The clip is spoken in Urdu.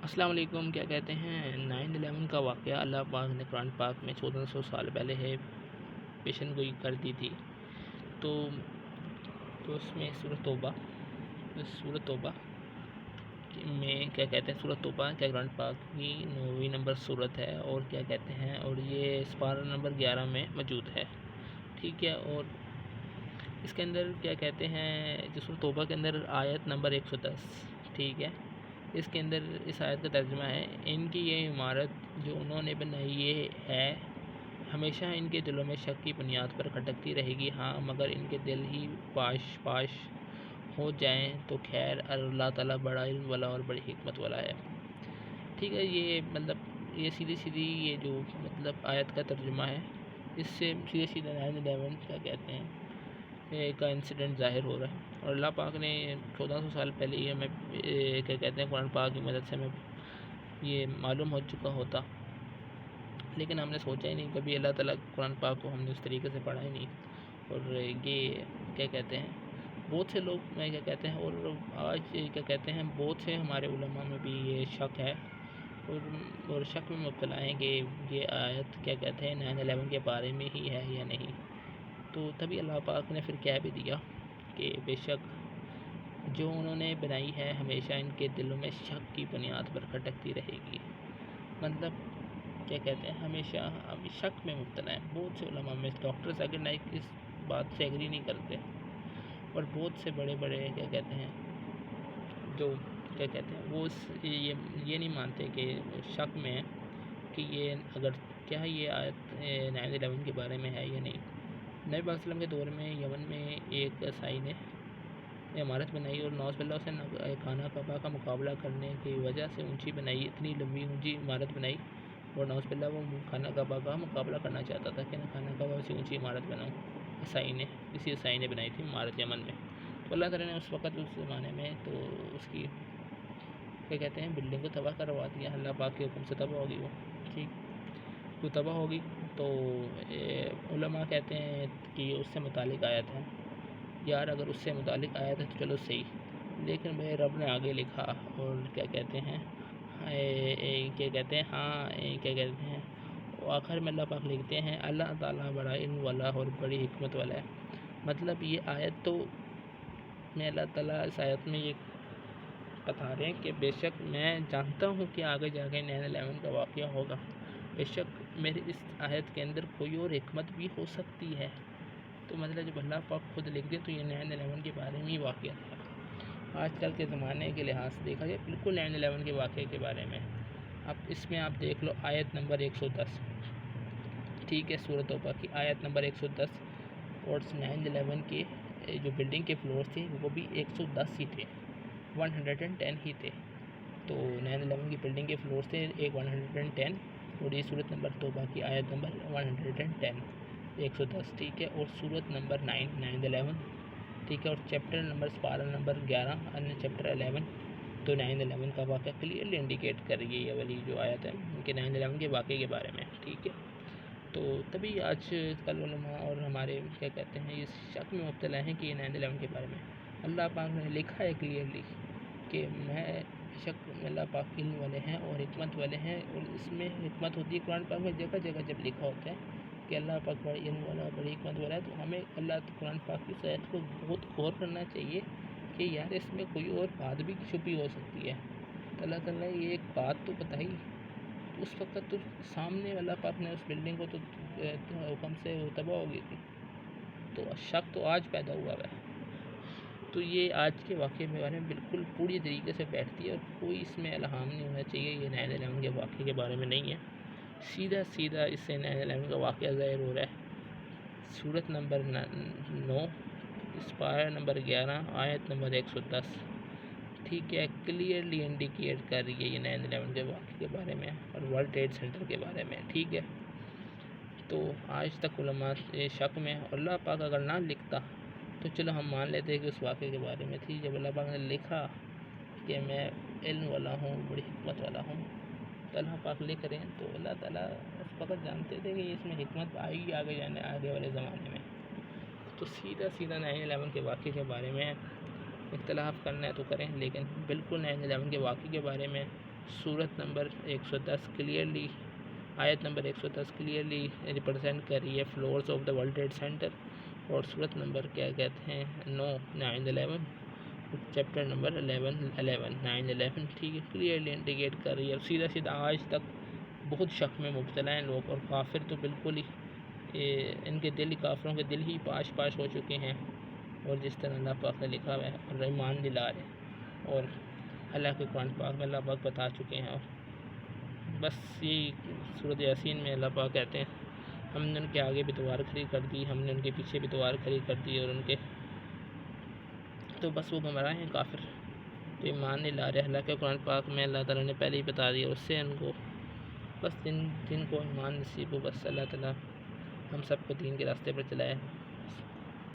السلام علیکم۔ کیا کہتے ہیں 9/11 کا واقعہ اللہ پاک نے قرآن پاک میں 1400 سال پہلے ہے پیشن گوئی کر دی تھی۔ تو اس میں سورۃ توبہ میں کیا کہتے ہیں سورۃ توبہ کیا قرآن پاک کی 9ویں نمبر سورت ہے، اور کیا کہتے ہیں اور یہ سپارہ نمبر 11 میں موجود ہے، ٹھیک ہے۔ اور اس کے اندر کیا کہتے ہیں جو سورۃ توبہ کے اندر آیت نمبر 110، ٹھیک ہے، اس کے اندر اس آیت کا ترجمہ ہے: ان کی یہ عمارت جو انہوں نے بنائی ہے ہمیشہ ان کے دلوں میں شک کی بنیاد پر کھٹکتی رہے گی، ہاں مگر ان کے دل ہی پاش ہو جائیں تو خیر، اللہ تعالیٰ بڑا علم والا اور بڑی حکمت والا ہے، ٹھیک ہے۔ یہ سیدھی یہ جو آیت کا ترجمہ ہے، اس سے سیدھا 9/11 کیا کہتے ہیں کا انسیڈنٹ ظاہر ہو رہا ہے، اور اللہ پاک نے 1400 سال پہلے یہ ہمیں کیا کہتے ہیں قرآن پاک کی مدد سے ہمیں یہ معلوم ہو چکا ہوتا، لیکن ہم نے سوچا ہی نہیں کبھی، اللہ تعالیٰ قرآن پاک کو ہم نے اس طریقے سے پڑھا ہی نہیں۔ اور یہ کیا کہتے ہیں بہت سے لوگ میں کیا کہتے ہیں، اور آج کیا کہتے ہیں بہت سے ہمارے علماء میں بھی یہ شک ہے اور شک میں مبتلا ہیں کہ یہ آیت کیا کہتے ہیں 9/11 کے بارے میں ہی ہے یا نہیں۔ تو تبھی اللہ پاک نے پھر کہہ بھی دیا کہ بے شک جو انہوں نے بنائی ہے ہمیشہ ان کے دلوں میں شک کی بنیاد پر کھٹکتی رہے گی، کیا کہتے ہیں ہمیشہ شک میں مبتلا ہیں۔ بہت سے علماء میں ڈاکٹر ذاکر نائک اس بات سے ایگری نہیں کرتے، اور بہت سے بڑے کیا کہتے ہیں جو کیا کہتے ہیں وہ یہ نہیں مانتے کہ شک میں ہے کہ یہ اگر کیا یہ آیت 9/11 کے بارے میں ہے یا نہیں۔ نبی پاک صلی اللہ علیہ وسلم کے دور میں یمن میں ایک عیسائی نے عمارت بنائی اور نعوذ باللہ اسے خانہ کعبہ کا مقابلہ کرنے کی وجہ سے اونچی بنائی، اتنی لمبی اونچی عمارت بنائی، اور نعوذ باللہ وہ خانہ کعبہ کا مقابلہ کرنا چاہتا تھا کہ خانہ کعبہ سے اونچی عمارت بناؤں۔ کسی عیسائی نے بنائی تھی عمارت یمن میں، تو اللہ تعالیٰ نے اس وقت اس زمانے میں تو اس کی کیا کہتے ہیں بلڈنگ کو تباہ کروا دیا، اللہ پاک کے حکم سے تباہ ہوگی وہ، ٹھیک، تو تباہ ہوگی۔ تو علماء کہتے ہیں کہ یہ اس سے متعلق آیت ہے، یار اگر اس سے متعلق آیت ہے تو چلو صحیح، لیکن میرے رب نے آگے لکھا، اور کیا کہتے ہیں آخر میں اللہ پاک لکھتے ہیں اللہ تعالیٰ بڑا علم والا اور بڑی حکمت والا ہے۔ مطلب یہ آیت تو میں اللہ تعالیٰ اس آیت میں یہ بتا رہے ہیں کہ بے شک میں جانتا ہوں کہ آگے جا کے 9/11 کا واقعہ ہوگا، بے شک میری اس آیت کے اندر کوئی اور حکمت بھی ہو سکتی ہے۔ تو مطلب جب اللہ پاک خود لکھ دیں تو یہ 9/11 کے بارے میں ہی واقعہ تھا۔ آج کل کے زمانے کے لحاظ سے دیکھا جائے بالکل 9/11 کے واقعے کے بارے میں، اب اس میں آپ دیکھ لو آیت نمبر 110، ٹھیک ہے، سورۃ توبہ کی آیت نمبر 110، اور 9/11 کے جو بلڈنگ کے فلور تھے وہ بھی 110 ہی تھے، 110 ہی تھے۔ تو 9/11 کی بلڈنگ کے فلور تھے 110، اور یہ سورۃ نمبر توبہ کی آیت نمبر 110 110، ٹھیک ہے، اور سورۃ نمبر 9/11، ٹھیک ہے، اور چیپٹر نمبر سپارہ نمبر 11 چیپٹر 11، تو 9/11 کا واقعہ کلیئرلی انڈیکیٹ کر رہی ہے یہ والی جو آیت ہے کہ 9/11 کے واقعے کے بارے میں، ٹھیک ہے۔ تو تبھی آج کل علماء اور ہمارے کیا کہتے ہیں اس شک میں مبتلا ہیں کہ یہ 9/11 کے بارے میں اللہ پاک نے لکھا ہے کلیئرلی کہ میں شک اللہ پاک علم والے ہیں اور حکمت والے ہیں، اور اس میں حکمت ہوتی ہے قرآن پاک میں جگہ جب لکھا ہوتا ہے کہ اللہ پاک بڑا علم والا اور بڑی حکمت والا ہے، تو ہمیں قرآن پاک کی آیت کو بہت غور کرنا چاہیے کہ یار اس میں کوئی اور بات بھی چھپی ہو سکتی ہے۔ تو اللہ تعالیٰ نے یہ ایک بات تو بتائی، اس وقت تو سامنے اللہ پاک نے اس بلڈنگ کو تو حکم سے وہ تباہ ہو گئی تھی، تو شک تو آج پیدا ہوا ہے۔ تو یہ آج کے واقعے کے بارے میں بالکل پوری طریقے سے بیٹھتی ہے، اور کوئی اس میں الہام نہیں ہونا چاہیے یہ 9/11 کے واقعے کے بارے میں نہیں ہے، سیدھا اس سے 9/11 کا واقعہ ظاہر ہو رہا ہے۔ سورۃ نمبر 9 سپارہ نمبر 11 آیت نمبر 110، ٹھیک ہے، کلیئرلی انڈیکیٹ کر رہی ہے یہ 9/11 کے واقعے کے بارے میں اور ورلڈ ٹریڈ سینٹر کے بارے میں، ٹھیک ہے۔ تو آج تک علماء شک میں، اور اللہ پاک اگر نہ لکھتا تو چلو ہم مان لیتے ہیں کہ اس واقعے کے بارے میں تھی، جب اللہ پاک نے لکھا کہ میں علم والا ہوں بڑی حکمت والا ہوں، تو اللہ پاک لکھ رہے ہیں، تو اللہ تعالیٰ اس وقت جانتے تھے کہ اس میں حکمت آئے گی آگے والے زمانے میں۔ تو سیدھا 9/11 کے واقعے کے بارے میں اختلاف کرنا ہے تو کریں، لیکن بالکل 9/11 کے واقعے کے بارے میں صورت نمبر 110 کلیئرلی آیت نمبر 110 کلیئرلی ریپرزینٹ کر رہی ہے floors of the World Trade Center, اور صورت نمبر کیا کہتے ہیں 9/11 چیپٹر نمبر 9/11 ٹھیک ہے، کلیئرلی انڈیکیٹ کر رہی ہے. سیدھا سیدھا آج تک بہت شک میں مبتلا ہیں لوگ، اور کافر تو بالکل ہی ان کے دل، کافروں کے دل ہی پاش پاش ہو چکے ہیں، اور جس طرح اللہ پاک نے لکھا ہوا ہے اور ایمان دلا رہے، اور اللہ کے قرآن پاک میں اللہ پاک بتا چکے ہیں. اور بس یہی سورۃ یاسین میں اللہ پاک کہتے ہیں ہم نے ان کے آگے بھی دیوار کھڑی کر دی، ہم نے ان کے پیچھے بھی دیوار کھڑی کر دی، اور ان کے تو بس وہ گمراہ ہیں کافر، تو ایمان نہیں لا رہے. اللہ کے قرآن پاک میں اللہ تعالیٰ نے پہلے ہی بتا دیا، اس سے ان کو بس جن کو ایمان نصیب ہو، بس اللہ تعالیٰ ہم سب کو دین کے راستے پر چلائے.